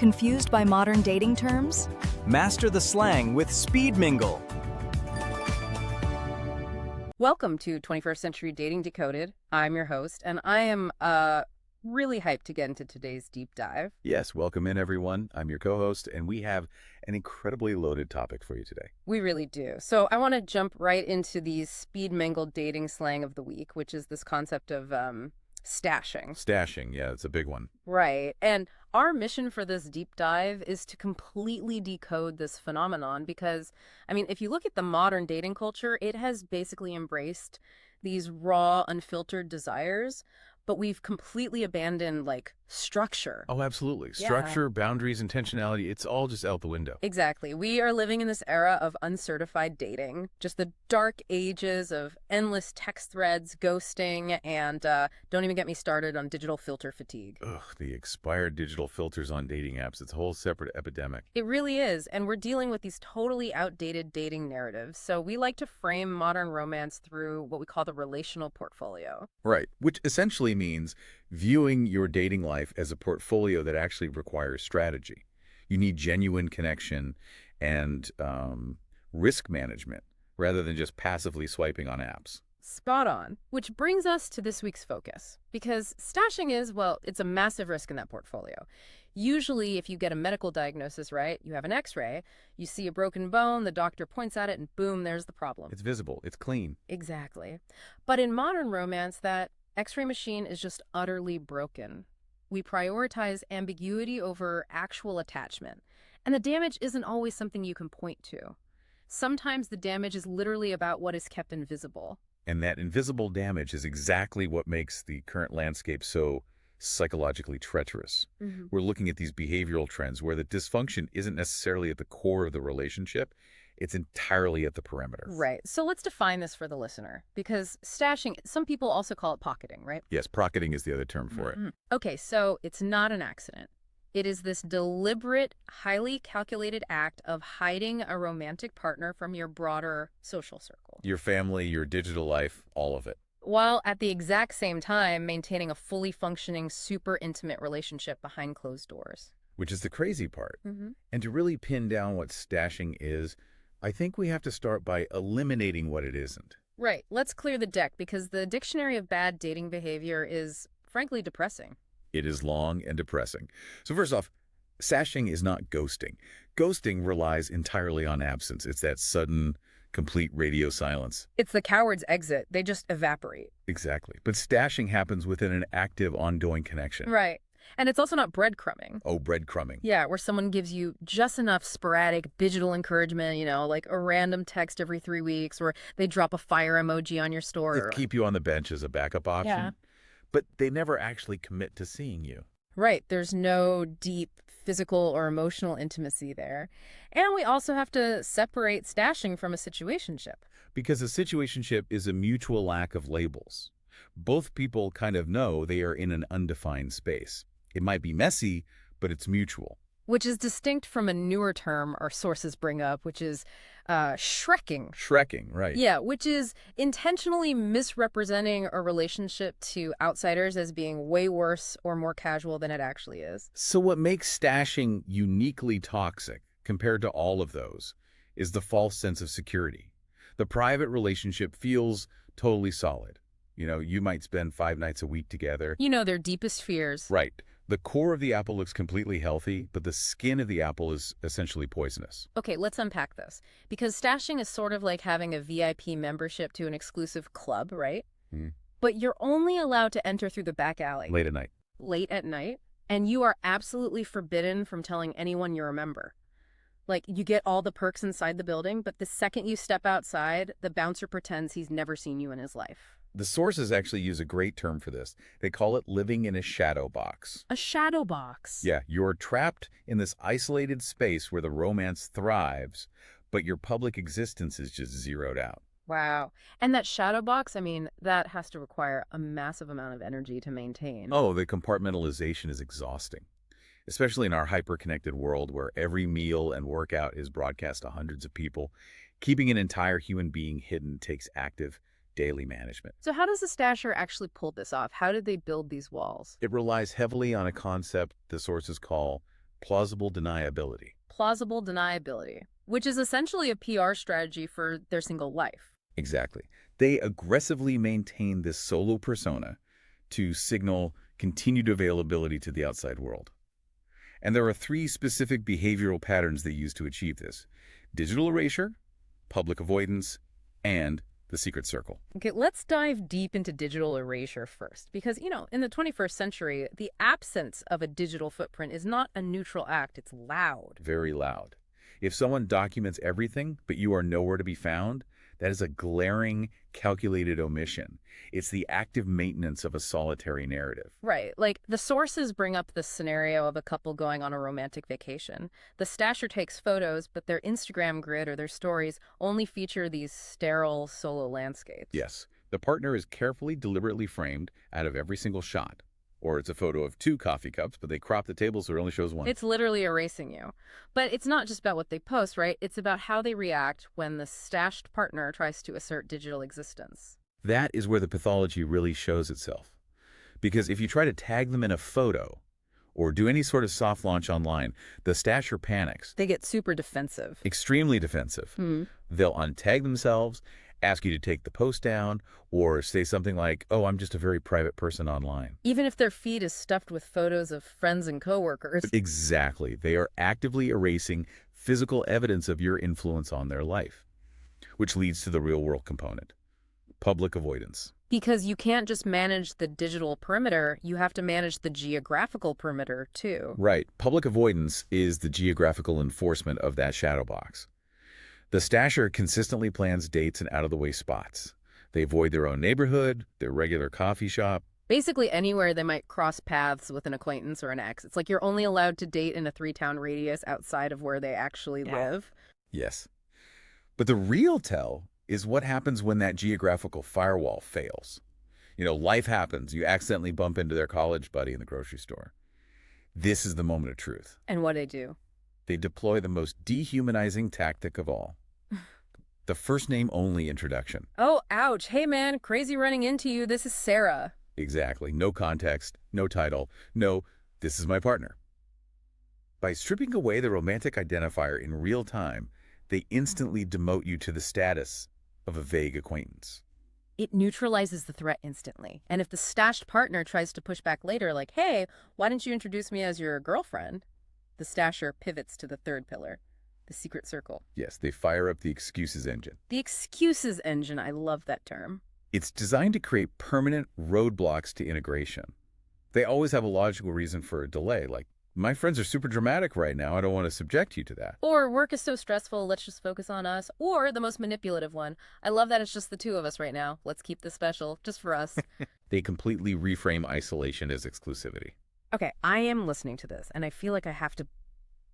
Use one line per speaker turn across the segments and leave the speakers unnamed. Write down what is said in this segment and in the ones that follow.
Confused by modern dating terms?
Master the slang with Speed Mingle.
Welcome to 21st Century Dating Decoded. I'm your host, and I am really hyped to get into today's deep dive.
Yes, welcome in, everyone. I'm your co-host, and we have an incredibly loaded topic for you today.
We really do. So I want to jump right into the Speed Mingle Dating Slang of the week, which is this concept of stashing.
Stashing, yeah, it's a big one.
Right. And our mission for this deep dive is to completely decode this phenomenon because, I mean, if you look at the modern dating culture, it has basically embraced these raw, unfiltered desires, but we've completely abandoned, structure.
Oh, absolutely.
Yeah.
Structure, boundaries, intentionality, it's all just out the window.
Exactly. We are living in this era of uncertified dating, just the dark ages of endless text threads, ghosting, and don't even get me started on digital filter fatigue.
Ugh, the expired digital filters on dating apps, it's a whole separate epidemic.
It really is, and we're dealing with these totally outdated dating narratives. So we like to frame modern romance through what we call the relational portfolio.
Right, which essentially means viewing your dating life as a portfolio that actually requires strategy. You need genuine connection and risk management rather than just passively swiping on apps.
Spot on. Which brings us to this week's focus. Because stashing is, well, it's a massive risk in that portfolio. Usually, if you get a medical diagnosis, right, you have an x-ray, you see a broken bone, the doctor points at it, and boom, there's the problem.
It's visible. It's clean.
Exactly. But in modern romance, that X-ray machine is just utterly broken. We prioritize ambiguity over actual attachment. And the damage isn't always something you can point to. Sometimes the damage is literally about what is kept invisible.
And that invisible damage is exactly what makes the current landscape so psychologically treacherous.
Mm-hmm.
We're looking at these behavioral trends where the dysfunction isn't necessarily at the core of the relationship. It's entirely at the perimeter.
Right. So let's define this for the listener, because stashing, some people also call it pocketing, right?
Yes, pocketing is the other term for it.
Okay, so it's not an accident. It is this deliberate, highly calculated act of hiding a romantic partner from your broader social circle.
Your family, your digital life, all of it.
While at the exact same time maintaining a fully functioning, super intimate relationship behind closed doors.
Which is the crazy part.
Mm-hmm.
And to really pin down what stashing is, I think we have to start by eliminating what it isn't.
Right. Let's clear the deck because the dictionary of bad dating behavior is, frankly, depressing.
It is long and depressing. So first off, stashing is not ghosting. Ghosting relies entirely on absence. It's that sudden, complete radio silence.
It's the coward's exit. They just evaporate.
Exactly. But stashing happens within an active, ongoing connection.
Right. And it's also not breadcrumbing.
Oh, breadcrumbing.
Yeah, where someone gives you just enough sporadic digital encouragement, like a random text every 3 weeks, or they drop a fire emoji on your story.
They keep you on the bench as a backup option.
Yeah.
But they never actually commit to seeing you.
Right. There's no deep physical or emotional intimacy there. And we also have to separate stashing from a situationship.
Because a situationship is a mutual lack of labels. Both people kind of know they are in an undefined space. It might be messy, but it's mutual.
Which is distinct from a newer term our sources bring up, which is shrekking.
Shrekking, right.
Yeah, which is intentionally misrepresenting a relationship to outsiders as being way worse or more casual than it actually is.
So what makes stashing uniquely toxic compared to all of those is the false sense of security. The private relationship feels totally solid. You might spend 5 nights a week together.
Their deepest fears.
Right. The core of the apple looks completely healthy, but the skin of the apple is essentially poisonous.
Okay, let's unpack this. Because stashing is sort of like having a VIP membership to an exclusive club, right? But you're only allowed to enter through the back alley.
Late at night.
Late at night. And you are absolutely forbidden from telling anyone you're a member. You get all the perks inside the building, but the second you step outside, the bouncer pretends he's never seen you in his life.
The sources actually use a great term for this. They call it living in a shadow box.
A shadow box?
Yeah, you're trapped in this isolated space where the romance thrives, but your public existence is just zeroed out.
Wow. And that shadow box, that has to require a massive amount of energy to maintain.
Oh, the compartmentalization is exhausting, especially in our hyper-connected world where every meal and workout is broadcast to hundreds of people. Keeping an entire human being hidden takes active daily management.
So how does the stasher actually pull this off? How did they build these walls?
It relies heavily on a concept the sources call plausible deniability.
Plausible deniability, which is essentially a PR strategy for their single life.
Exactly. They aggressively maintain this solo persona to signal continued availability to the outside world. And there are 3 specific behavioral patterns they use to achieve this: digital erasure, public avoidance, and the secret circle.
Okay, let's dive deep into digital erasure first, because, in the 21st century, the absence of a digital footprint is not a neutral act, it's loud.
Very loud. If someone documents everything, but you are nowhere to be found, that is a glaring, calculated omission. It's the active maintenance of a solitary narrative.
Right. Like, the sources bring up this scenario of a couple going on a romantic vacation. The stasher takes photos, but their Instagram grid or their stories only feature these sterile solo landscapes.
Yes, the partner is carefully, deliberately framed out of every single shot. Or it's a photo of 2 coffee cups, but they crop the table so it only shows 1.
It's literally erasing you. But it's not just about what they post, right? It's about how they react when the stashed partner tries to assert digital existence.
That is where the pathology really shows itself. Because if you try to tag them in a photo or do any sort of soft launch online, the stasher panics.
They get super defensive.
Extremely defensive. They'll untag themselves, ask you to take the post down, or say something like, "Oh, I'm just a very private person online."
Even if their feed is stuffed with photos of friends and coworkers.
Exactly. They are actively erasing physical evidence of your influence on their life, which leads to the real-world component: public avoidance.
Because you can't just manage the digital perimeter, you have to manage the geographical perimeter, too.
Right. Public avoidance is the geographical enforcement of that shadow box. The stasher consistently plans dates in out-of-the-way spots. They avoid their own neighborhood, their regular coffee shop.
Basically anywhere they might cross paths with an acquaintance or an ex. It's like you're only allowed to date in a 3-town radius outside of where they actually live.
Yes. But the real tell is what happens when that geographical firewall fails. Life happens. You accidentally bump into their college buddy in the grocery store. This is the moment of truth.
And what they do?
They deploy the most dehumanizing tactic of all. The first name only introduction.
Oh, ouch. Hey, man, crazy running into you. This is Sarah.
Exactly. No context, no title, no, this is my partner. By stripping away the romantic identifier in real time, they instantly demote you to the status of a vague acquaintance.
It neutralizes the threat instantly. And if the stashed partner tries to push back later, like, "Hey, why didn't you introduce me as your girlfriend?" the stasher pivots to the 3rd pillar, the secret circle.
Yes, they fire up the excuses engine.
The excuses engine, I love that term.
It's designed to create permanent roadblocks to integration. They always have a logical reason for a delay, like, "My friends are super dramatic right now. I don't want to subject you to that."
Or, "Work is so stressful, let's just focus on us." Or the most manipulative one, "I love that it's just the 2 of us right now. Let's keep this special, just for us."
They completely reframe isolation as exclusivity.
Okay, I am listening to this, and I feel like I have to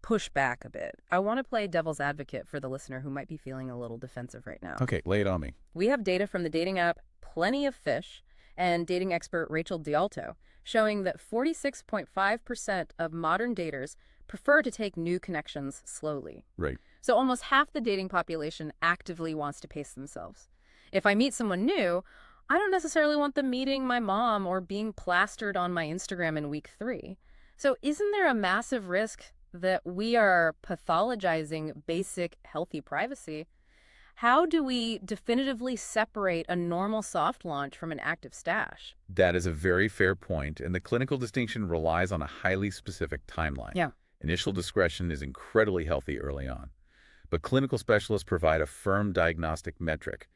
push back a bit. I want to play devil's advocate for the listener who might be feeling a little defensive right now.
Okay, lay it on me.
We have data from the dating app Plenty of Fish and dating expert Rachel D'Alto showing that 46.5% of modern daters prefer to take new connections slowly.
Right.
So almost half the dating population actively wants to pace themselves. If I meet someone new, I don't necessarily want them meeting my mom or being plastered on my Instagram in week 3. So isn't there a massive risk that we are pathologizing basic healthy privacy? How do we definitively separate a normal soft launch from an active stash?
That is a very fair point, and the clinical distinction relies on a highly specific timeline.
Yeah.
Initial discretion is incredibly healthy early on, but clinical specialists provide a firm diagnostic metric,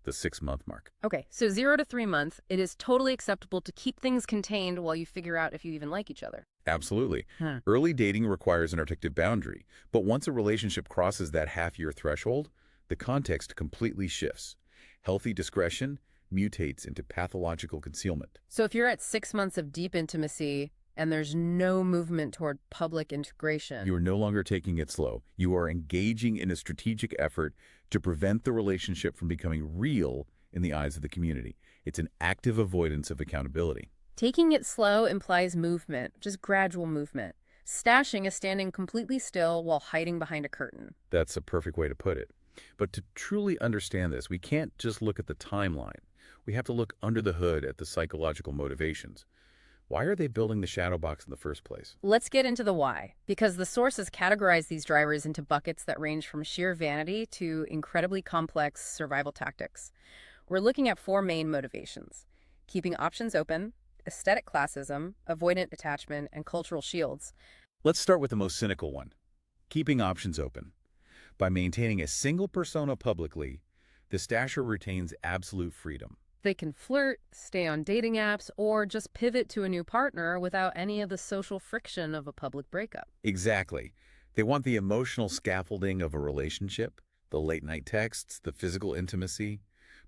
the 6-month mark.
Okay, so 0 to 3 months, it is totally acceptable to keep things contained while you figure out if you even like each other.
Absolutely. Early dating requires an articulated boundary, but once a relationship crosses that half-year threshold, the context completely shifts. Healthy discretion mutates into pathological concealment.
So if you're at 6 months of deep intimacy and there's no movement toward public integration.
You are no longer taking it slow. You are engaging in a strategic effort to prevent the relationship from becoming real in the eyes of the community. It's an active avoidance of accountability.
Taking it slow implies movement, just gradual movement. Stashing is standing completely still while hiding behind a curtain.
That's a perfect way to put it. But to truly understand this, we can't just look at the timeline. We have to look under the hood at the psychological motivations. Why are they building the shadow box in the first place?
Let's get into the why, because the sources categorize these drivers into buckets that range from sheer vanity to incredibly complex survival tactics. We're looking at four main motivations: keeping options open, aesthetic classism, avoidant attachment, and cultural shields.
Let's start with the most cynical one, keeping options open. By maintaining a single persona publicly, the stasher retains absolute freedom.
They can flirt, stay on dating apps, or just pivot to a new partner without any of the social friction of a public breakup.
Exactly. They want the emotional scaffolding of a relationship, the late-night texts, the physical intimacy,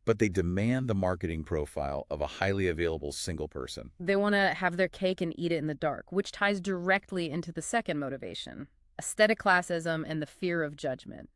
but they demand the marketing profile of a highly available single person.
They want to have their cake and eat it in the dark, which ties directly into the second motivation: aesthetic classism and the fear of judgment.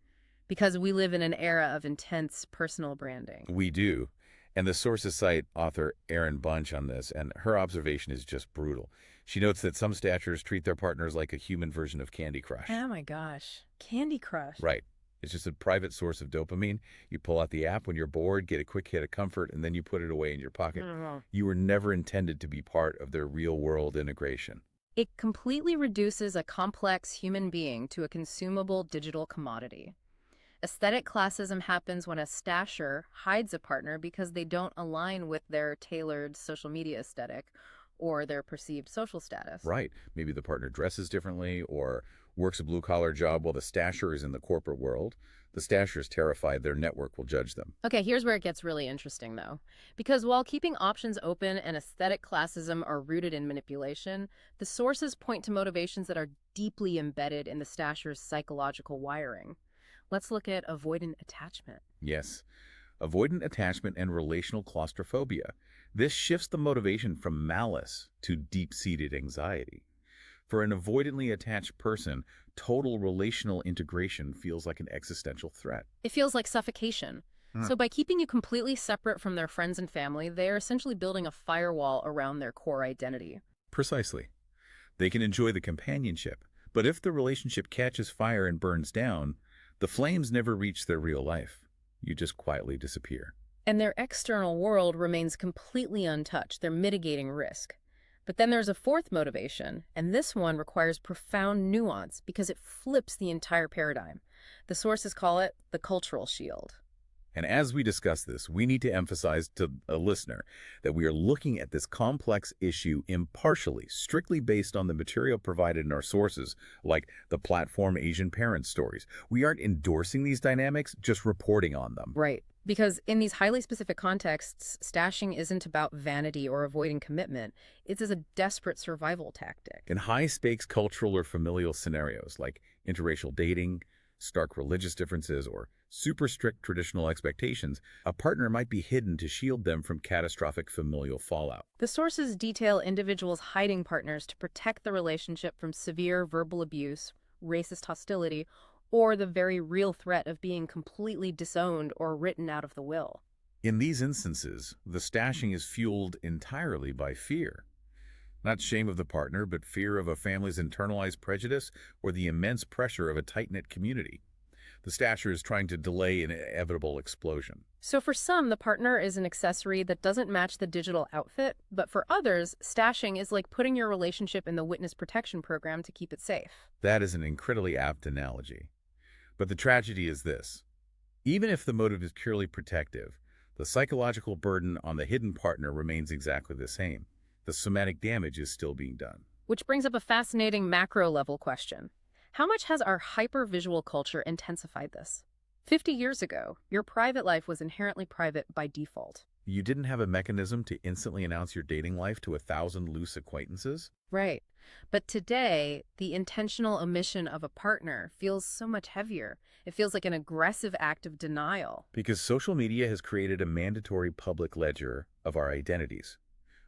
Because we live in an era of intense personal branding.
We do. And the sources cite author Erin Bunch on this, and her observation is just brutal. She notes that some stashers treat their partners like a human version of Candy Crush.
Oh my gosh. Candy Crush.
Right. It's just a private source of dopamine. You pull out the app when you're bored, get a quick hit of comfort, and then you put it away in your pocket. You were never intended to be part of their real-world integration.
It completely reduces a complex human being to a consumable digital commodity. Aesthetic classism happens when a stasher hides a partner because they don't align with their tailored social media aesthetic or their perceived social status.
Right. Maybe the partner dresses differently or works a blue-collar job while the stasher is in the corporate world. The stasher is terrified their network will judge them.
Okay, here's where it gets really interesting, though. Because while keeping options open and aesthetic classism are rooted in manipulation, the sources point to motivations that are deeply embedded in the stasher's psychological wiring. Let's look at avoidant attachment.
Yes. Avoidant attachment and relational claustrophobia. This shifts the motivation from malice to deep-seated anxiety. For an avoidantly attached person, total relational integration feels like an existential threat.
It feels like suffocation. So by keeping you completely separate from their friends and family, they are essentially building a firewall around their core identity.
Precisely. They can enjoy the companionship, but if the relationship catches fire and burns down, the flames never reach their real life. You just quietly disappear.
And their external world remains completely untouched. They're mitigating risk. But then there's a fourth motivation, and this one requires profound nuance because it flips the entire paradigm. The sources call it the cultural shield.
And as we discuss this, we need to emphasize to a listener that we are looking at this complex issue impartially, strictly based on the material provided in our sources, like the platform Asian parent stories. We aren't endorsing these dynamics, just reporting on them.
Right. Because in these highly specific contexts, stashing isn't about vanity or avoiding commitment. It's as a desperate survival tactic.
In high-stakes cultural or familial scenarios, like interracial dating, stark religious differences, or super strict traditional expectations, a partner might be hidden to shield them from catastrophic familial fallout.
The sources detail individuals hiding partners to protect the relationship from severe verbal abuse, racist hostility, or the very real threat of being completely disowned or written out of the will.
In these instances, the stashing is fueled entirely by fear. Not shame of the partner, but fear of a family's internalized prejudice or the immense pressure of a tight-knit community. The stasher is trying to delay an inevitable explosion.
So for some, the partner is an accessory that doesn't match the digital outfit, but for others, stashing is like putting your relationship in the witness protection program to keep it safe.
That is an incredibly apt analogy. But the tragedy is this. Even if the motive is purely protective, the psychological burden on the hidden partner remains exactly the same. The somatic damage is still being done.
Which brings up a fascinating macro-level question. How much has our hyper-visual culture intensified this? 50 years ago, your private life was inherently private by default.
You didn't have a mechanism to instantly announce your dating life to 1,000 loose acquaintances?
Right. But today, the intentional omission of a partner feels so much heavier. It feels like an aggressive act of denial.
Because social media has created a mandatory public ledger of our identities.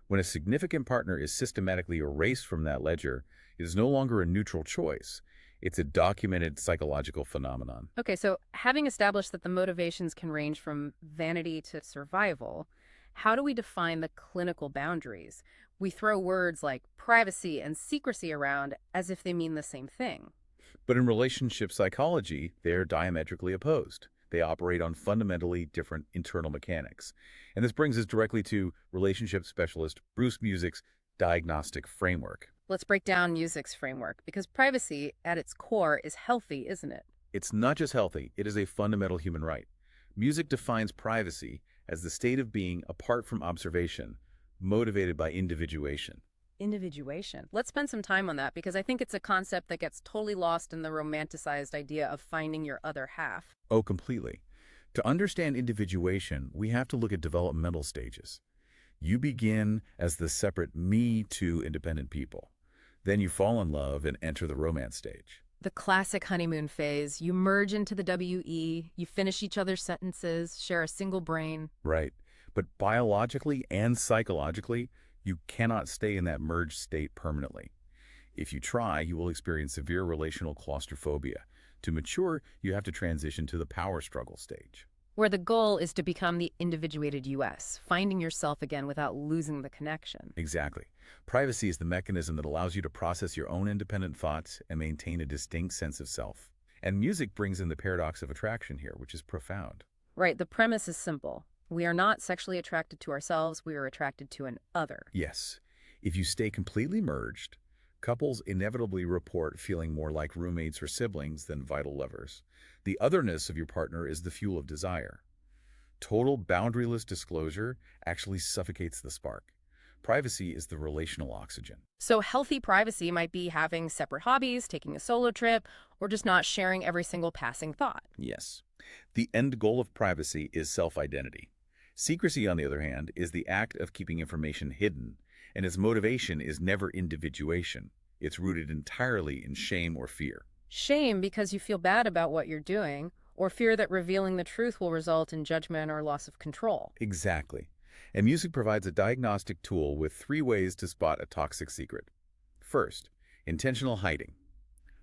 When a significant partner is systematically erased from that ledger, it is no longer a neutral choice. It's a documented psychological phenomenon.
Okay, so having established that the motivations can range from vanity to survival, how do we define the clinical boundaries? We throw words like privacy and secrecy around as if they mean the same thing.
But in relationship psychology, they're diametrically opposed. They operate on fundamentally different internal mechanics. And this brings us directly to relationship specialist Bruce Music's diagnostic framework.
Let's break down music's framework, because privacy, at its core, is healthy, isn't it?
It's not just healthy, it is a fundamental human right. Music defines privacy as the state of being apart from observation, motivated by individuation.
Individuation. Let's spend some time on that, because I think it's a concept that gets totally lost in the romanticized idea of finding your other half.
Oh, completely. To understand individuation, we have to look at developmental stages. You begin as the separate me two independent people. Then you fall in love and enter the romance stage.
The classic honeymoon phase. You merge into the WE, you finish each other's sentences, share a single brain.
Right. But biologically and psychologically, you cannot stay in that merged state permanently. If you try, you will experience severe relational claustrophobia. To mature, you have to transition to the power struggle stage,
Where the goal is to become the individuated US, finding yourself again without losing the connection.
Exactly. Privacy is the mechanism that allows you to process your own independent thoughts and maintain a distinct sense of self. And music brings in the paradox of attraction here, which is profound.
Right, the premise is simple. We are not sexually attracted to ourselves, we are attracted to an other.
Yes. If you stay completely merged, couples inevitably report feeling more like roommates or siblings than vital lovers. The otherness of your partner is the fuel of desire. Total boundaryless disclosure actually suffocates the spark. Privacy is the relational oxygen.
So healthy privacy might be having separate hobbies, taking a solo trip, or just not sharing every single passing thought.
Yes. The end goal of privacy is self-identity. Secrecy, on the other hand, is the act of keeping information hidden, and its motivation is never individuation. It's rooted entirely in shame or fear.
Shame because you feel bad about what you're doing, or fear that revealing the truth will result in judgment or loss of control.
Exactly. And music provides a diagnostic tool with 3 ways to spot a toxic secret. First, intentional hiding,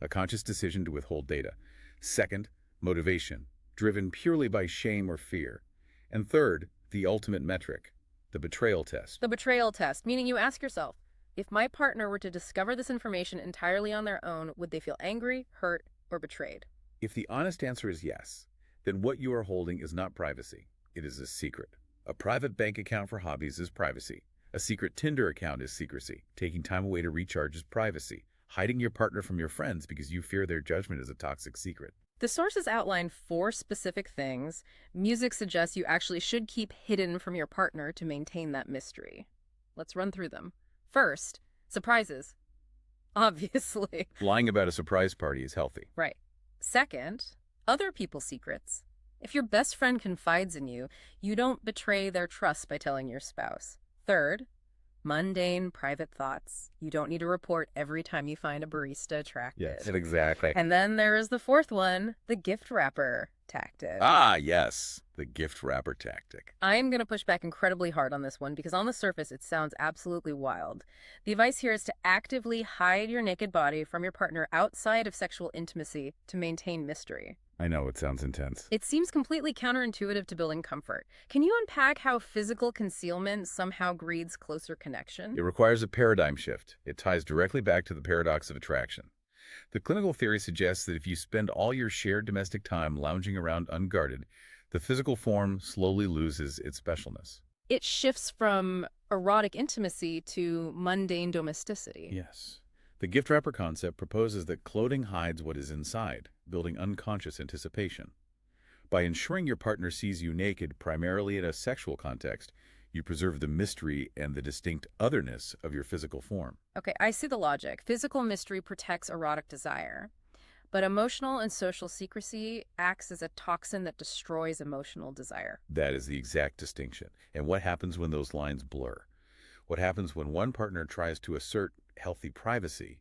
a conscious decision to withhold data. Second, motivation, driven purely by shame or fear. And third, the ultimate metric, the betrayal test.
The betrayal test, meaning you ask yourself, if my partner were to discover this information entirely on their own, would they feel angry, hurt, or betrayed?
If the honest answer is yes, then what you are holding is not privacy. It is a secret. A private bank account for hobbies is privacy. A secret Tinder account is secrecy. Taking time away to recharge is privacy. Hiding your partner from your friends because you fear their judgment is a toxic secret.
The sources outline 4 specific things music suggests you actually should keep hidden from your partner to maintain that mystery. Let's run through them. First, surprises. Obviously.
Lying about a surprise party is healthy.
Right. Second, other people's secrets. If your best friend confides in you, you don't betray their trust by telling your spouse. Third, mundane, private thoughts. You don't need to report every time you find a barista attractive.
Yes, exactly.
And then there is the 4th one, the gift wrapper tactic.
Ah, yes, the gift wrapper tactic.
I'm going to push back incredibly hard on this one because on the surface it sounds absolutely wild. The advice here is to actively hide your naked body from your partner outside of sexual intimacy to maintain mystery.
I know, it sounds intense.
It seems completely counterintuitive to building comfort. Can you unpack how physical concealment somehow breeds closer connection?
It requires a paradigm shift. It ties directly back to the paradox of attraction. The clinical theory suggests that if you spend all your shared domestic time lounging around unguarded, the physical form slowly loses its specialness.
It shifts from erotic intimacy to mundane domesticity.
Yes. The gift wrapper concept proposes that clothing hides what is inside, building unconscious anticipation. By ensuring your partner sees you naked primarily in a sexual context, you preserve the mystery and the distinct otherness of your physical form.
Okay, I see the logic. Physical mystery protects erotic desire, but emotional and social secrecy acts as a toxin that destroys emotional desire.
That is the exact distinction. And what happens when those lines blur? What happens when one partner tries to assert healthy privacy,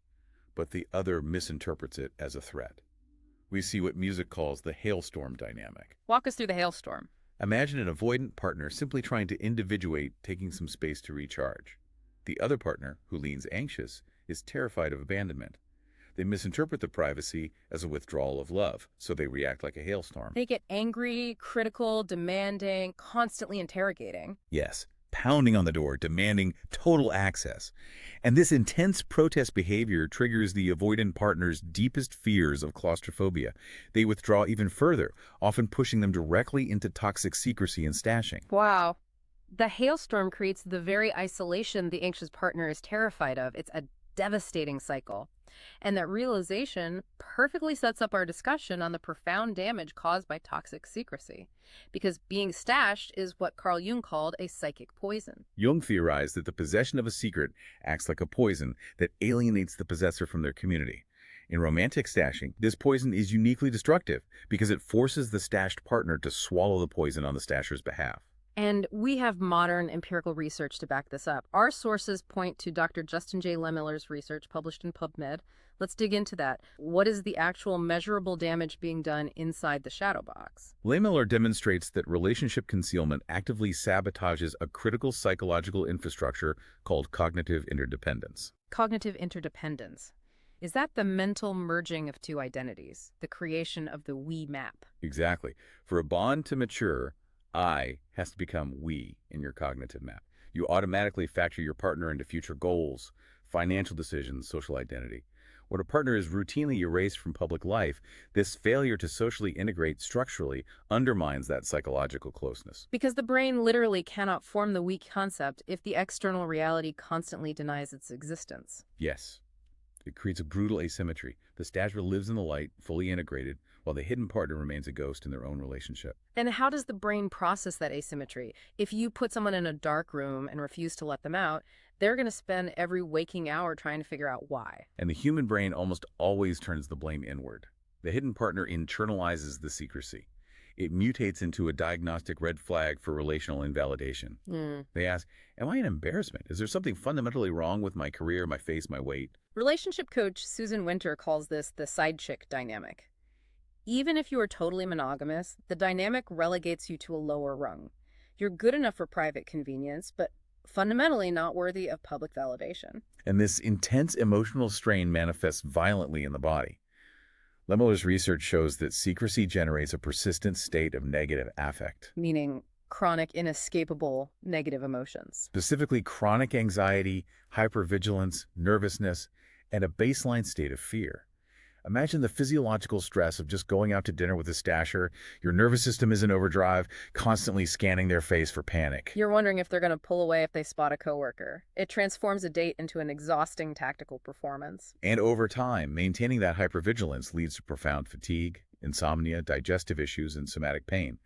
but the other misinterprets it as a threat? We see what music calls the hailstorm dynamic.
Walk us through the hailstorm.
Imagine an avoidant partner simply trying to individuate, taking some space to recharge. The other partner, who leans anxious, is terrified of abandonment. They misinterpret the privacy as a withdrawal of love, so they react like a hailstorm.
They get angry, critical, demanding, constantly interrogating.
Yes, pounding on the door, demanding total access. And this intense protest behavior triggers the avoidant partner's deepest fears of claustrophobia. They withdraw even further, often pushing them directly into toxic secrecy and stashing.
Wow. The hailstorm creates the very isolation the anxious partner is terrified of. It's a devastating cycle. And that realization perfectly sets up our discussion on the profound damage caused by toxic secrecy. Because being stashed is what Carl Jung called a psychic poison.
Jung theorized that the possession of a secret acts like a poison that alienates the possessor from their community. In romantic stashing, this poison is uniquely destructive because it forces the stashed partner to swallow the poison on the stasher's behalf.
And we have modern empirical research to back this up. Our sources point to Dr. Justin J. Lehmiller's research published in PubMed. Let's dig into that. What is the actual measurable damage being done inside the shadow box?
Lehmiller demonstrates that relationship concealment actively sabotages a critical psychological infrastructure called cognitive interdependence.
Cognitive interdependence. Is that the mental merging of two identities, the creation of the we map?
Exactly. For a bond to mature, I has to become we in your cognitive map. You automatically factor your partner into future goals, financial decisions, social identity. When a partner is routinely erased from public life, this failure to socially integrate structurally undermines that psychological closeness.
Because the brain literally cannot form the we concept if the external reality constantly denies its existence.
Yes. It creates a brutal asymmetry. The stasher lives in the light, fully integrated, while the hidden partner remains a ghost in their own relationship.
And how does the brain process that asymmetry? If you put someone in a dark room and refuse to let them out, they're going to spend every waking hour trying to figure out why.
And the human brain almost always turns the blame inward. The hidden partner internalizes the secrecy. It mutates into a diagnostic red flag for relational invalidation. They ask, am I an embarrassment? Is there something fundamentally wrong with my career, my face, my weight?
Relationship coach Susan Winter calls this the side chick dynamic. Even if you are totally monogamous, the dynamic relegates you to a lower rung. You're good enough for private convenience, but fundamentally not worthy of public validation.
And this intense emotional strain manifests violently in the body. Lehmiller's research shows that secrecy generates a persistent state of negative affect.
Meaning chronic, inescapable negative emotions.
Specifically, chronic anxiety, hypervigilance, nervousness, and a baseline state of fear. Imagine the physiological stress of just going out to dinner with a stasher. Your nervous system is in overdrive, constantly scanning their face for panic.
You're wondering if they're going to pull away if they spot a coworker. It transforms a date into an exhausting tactical performance.
And over time, maintaining that hypervigilance leads to profound fatigue, insomnia, digestive issues, and somatic pain.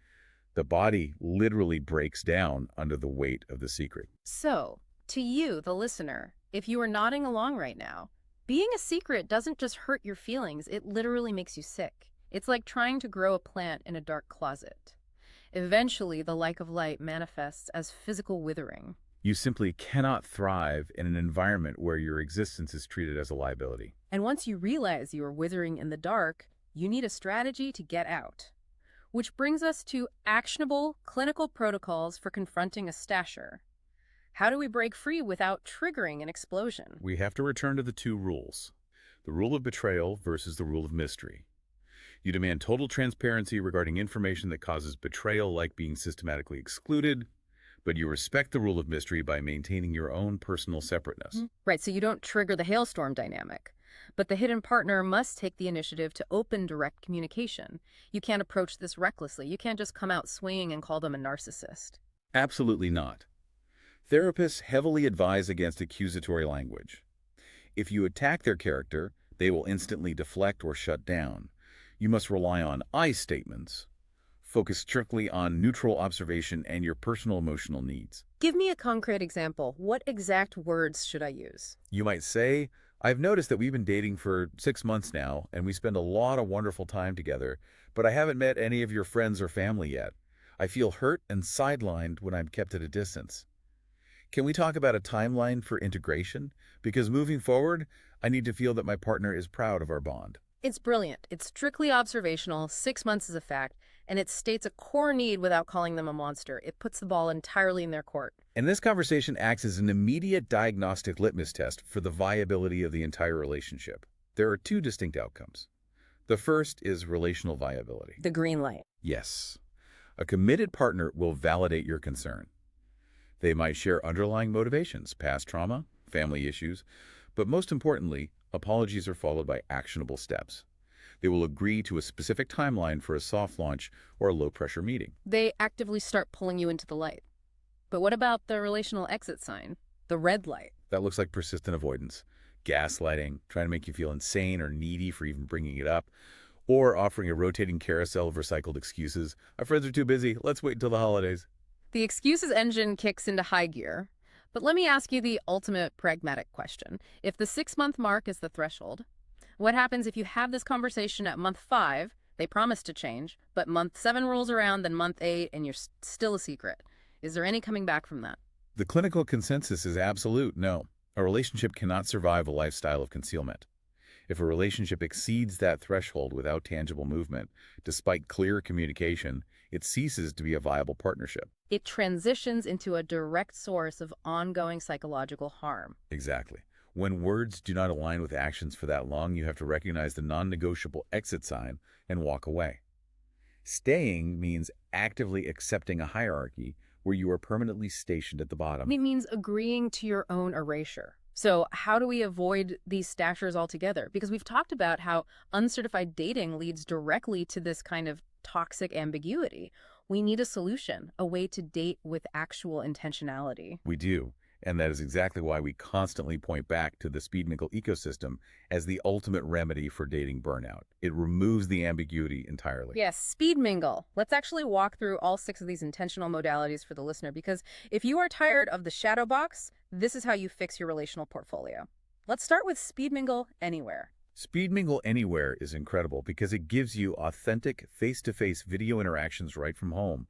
The body literally breaks down under the weight of the secret.
So, to you, the listener, if you are nodding along right now, being a secret doesn't just hurt your feelings, it literally makes you sick. It's like trying to grow a plant in a dark closet. Eventually, the like of light manifests as physical withering.
You simply cannot thrive in an environment where your existence is treated as a liability.
And once you realize you are withering in the dark, you need a strategy to get out. Which brings us to actionable clinical protocols for confronting a stasher. How do we break free without triggering an explosion?
We have to return to the two rules. The rule of betrayal versus the rule of mystery. You demand total transparency regarding information that causes betrayal, like being systematically excluded, but you respect the rule of mystery by maintaining your own personal separateness.
Right, so you don't trigger the hailstorm dynamic. But the hidden partner must take the initiative to open direct communication. You can't approach this recklessly. You can't just come out swinging and call them a narcissist.
Absolutely not. Therapists heavily advise against accusatory language. If you attack their character, they will instantly deflect or shut down. You must rely on I statements. Focus strictly on neutral observation and your personal emotional needs.
Give me a concrete example. What exact words should I use?
You might say, I've noticed that we've been dating for 6 months now, and we spend a lot of wonderful time together, but I haven't met any of your friends or family yet. I feel hurt and sidelined when I'm kept at a distance. Can we talk about a timeline for integration? Because moving forward, I need to feel that my partner is proud of our bond.
It's brilliant. It's strictly observational, 6 months is a fact, and it states a core need without calling them a monster. It puts the ball entirely in their court.
And this conversation acts as an immediate diagnostic litmus test for the viability of the entire relationship. There are two distinct outcomes. The first is relational viability.
The green light.
Yes. A committed partner will validate your concern. They might share underlying motivations, past trauma, family issues, but most importantly, apologies are followed by actionable steps. They will agree to a specific timeline for a soft launch or a low-pressure meeting.
They actively start pulling you into the light. But what about the relational exit sign, the red light?
That looks like persistent avoidance, gaslighting, trying to make you feel insane or needy for even bringing it up, or offering a rotating carousel of recycled excuses. Our friends are too busy. Let's wait until the holidays.
The excuses engine kicks into high gear. But let me ask you the ultimate pragmatic question. If the 6-month mark is the threshold, what happens if you have this conversation at month 5, they promise to change, but month 7 rolls around, then month 8, and you're still a secret? Is there any coming back from that?
The clinical consensus is absolute no. A relationship cannot survive a lifestyle of concealment. If a relationship exceeds that threshold without tangible movement, despite clear communication, it ceases to be a viable partnership.
It transitions into a direct source of ongoing psychological harm.
Exactly. When words do not align with actions for that long, you have to recognize the non-negotiable exit sign and walk away. Staying means actively accepting a hierarchy where you are permanently stationed at the bottom.
It means agreeing to your own erasure. So how do we avoid these stashers altogether? Because we've talked about how uncertified dating leads directly to this kind of toxic ambiguity. We need a solution, a way to date with actual intentionality.
We do, and that is exactly why we constantly point back to the Speed Mingle ecosystem as the ultimate remedy for dating burnout. It removes the ambiguity entirely.
Yes, Speed Mingle. Let's actually walk through all 6 of these intentional modalities for the listener, because if you are tired of the shadow box, this is how you fix your relational portfolio. Let's start with Speed Mingle Anywhere.
Speed Mingle Anywhere is incredible because it gives you authentic face-to-face video interactions right from home.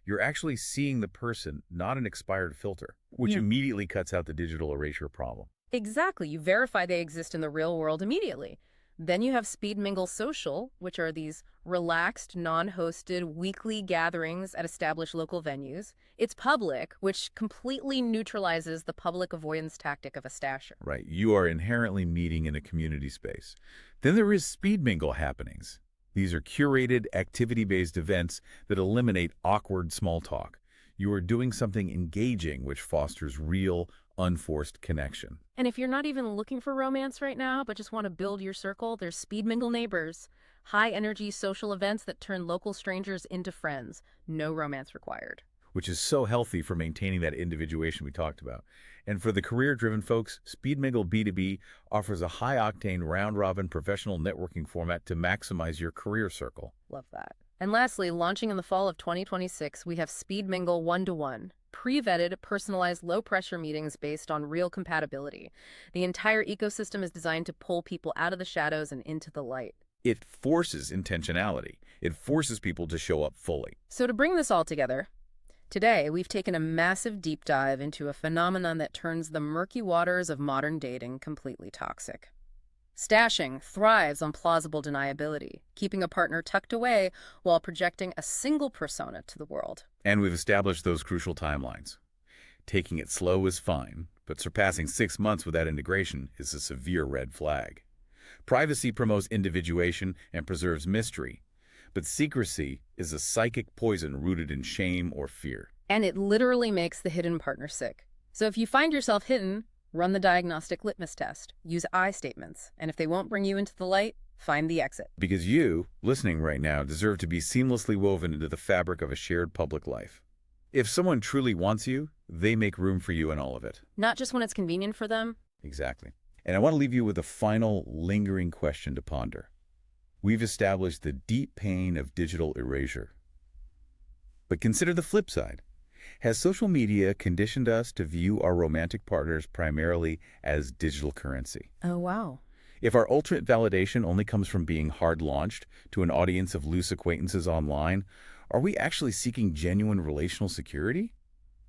You're actually seeing the person, not an expired filter, which immediately cuts out the digital erasure problem.
Exactly. You verify they exist in the real world immediately. Then you have Speed Mingle Social, which are these relaxed, non-hosted weekly gatherings at established local venues. It's public, which completely neutralizes the public avoidance tactic of a stasher.
Right. You are inherently meeting in a community space. Then there is Speed Mingle happenings. These are curated, activity-based events that eliminate awkward small talk. You are doing something engaging which fosters real, unforced connection.
And if you're not even looking for romance right now, but just want to build your circle, there's Speed Mingle Neighbors. High-energy social events that turn local strangers into friends. No romance required.
Which is so healthy for maintaining that individuation we talked about. And for the career-driven folks, Speed Mingle B2B offers a high-octane, round-robin professional networking format to maximize your career circle.
Love that. And lastly, launching in the fall of 2026, we have Speed Mingle One-to-One. Pre-vetted, personalized, low-pressure meetings based on real compatibility. The entire ecosystem is designed to pull people out of the shadows and into the light.
It forces intentionality. It forces people to show up fully.
So to bring this all together, today, we've taken a massive deep dive into a phenomenon that turns the murky waters of modern dating completely toxic. Stashing thrives on plausible deniability, keeping a partner tucked away while projecting a single persona to the world.
And we've established those crucial timelines. Taking it slow is fine, but surpassing 6 months without integration is a severe red flag. Privacy promotes individuation and preserves mystery, but secrecy is a psychic poison rooted in shame or fear.
And it literally makes the hidden partner sick. So if you find yourself hidden, run the diagnostic litmus test, use I statements, and if they won't bring you into the light, find the exit.
Because you, listening right now, deserve to be seamlessly woven into the fabric of a shared public life. If someone truly wants you, they make room for you in all of it.
Not just when it's convenient for them.
Exactly. And I want to leave you with a final lingering question to ponder. We've established the deep pain of digital erasure. But consider the flip side. Has social media conditioned us to view our romantic partners primarily as digital currency?
Oh, wow.
If our ultimate validation only comes from being hard-launched to an audience of loose acquaintances online, are we actually seeking genuine relational security?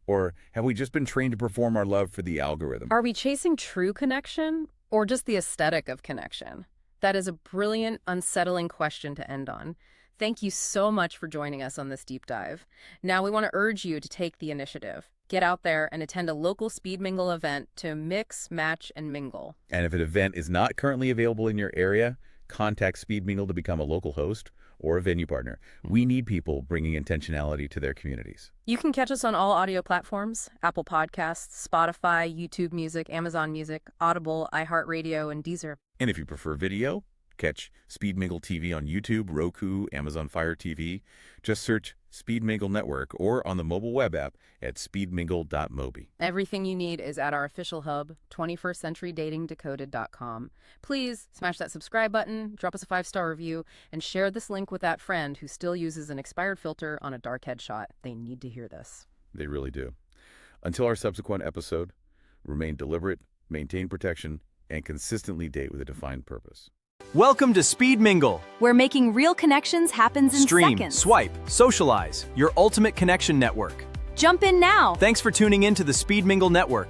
Or have we just been trained to perform our love for the algorithm?
Are we chasing true connection or just the aesthetic of connection? That is a brilliant, unsettling question to end on. Thank you so much for joining us on this deep dive. Now we want to urge you to take the initiative. Get out there and attend a local Speed Mingle event to mix, match, and mingle.
And if an event is not currently available in your area, contact Speed Mingle to become a local host or a venue partner. We need people bringing intentionality to their communities.
You can catch us on all audio platforms: Apple Podcasts, Spotify, YouTube Music, Amazon Music, Audible, iHeartRadio, and Deezer.
And if you prefer video, catch Speed Mingle TV on YouTube, Roku, Amazon Fire TV. Just search Speed Mingle Network, or on the mobile web app at speedmingle.mobi.
Everything you need is at our official hub, 21stCenturyDatingDecoded.com. Please smash that subscribe button, drop us a 5-star review, and share this link with that friend who still uses an expired filter on a dark headshot. They need to hear this.
They really do. Until our subsequent episode, remain deliberate, maintain protection, and consistently date with a defined purpose.
Welcome to Speed Mingle.
Where making real connections happens in
Stream,
seconds.
swipe, socialize, your ultimate connection network.
Jump in now.
Thanks for tuning in to the Speed Mingle Network.